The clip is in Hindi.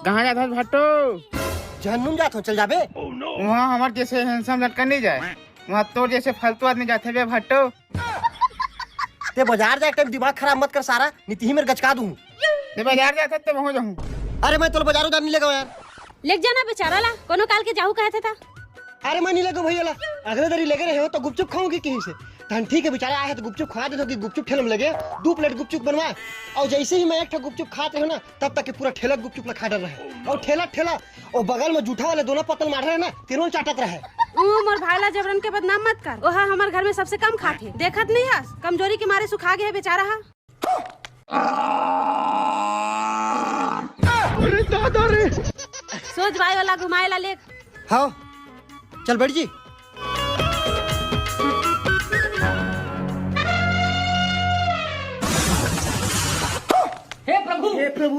कहाँ जाता है भट्टो? जहन्नुम जात हो, चल जाबे। वहाँ हमारे जैसे हैंडसम लड़का नहीं जाए, वहाँ तो जैसे फालतू आदमी जाते बे भट्टो। ते बाजार जाए टाइम दिमाग खराब मत कर सारा, नीति ही मेरे गचका दूं। ते बाजार जाता तो वहाँ जाऊँ। अरे मैं तो बाजारों जाने लगा यार। लेक जाना बेचारा ला, कोनो काल के जाहू कहते था। अरे मैं नहीं लगा भैया ला, अगले दरी लगे रहे हो तो गुपचुप खाऊंगी कहीं से। धन ठीक है, बेचारा आया है तो गुपचुप खा दे, तो कि गुपचुप ठेला में लगे 2 प्लेट गुपचुप बनवा। और जैसे ही मैं एक गुपचुप खाते हो ना, तब तक कि पूरा ठेला गुपचुप खा डर रहे। और ठेला और बगल में जूठा वाले दोनों पतल मार रहे ना, तीनों चाटत रहे। मोर भाईला जबरन के बदनाम मत कर, ओहा हमार घर में सबसे कम खाते, देखत नहीं है कमजोरी के मारे सुखा गया बेचारा हा। अरे दादा रे, सोच भाई वाला घुमाए ला लेक। हाँ चल बैठ जी। हे प्रभु, हे प्रभु,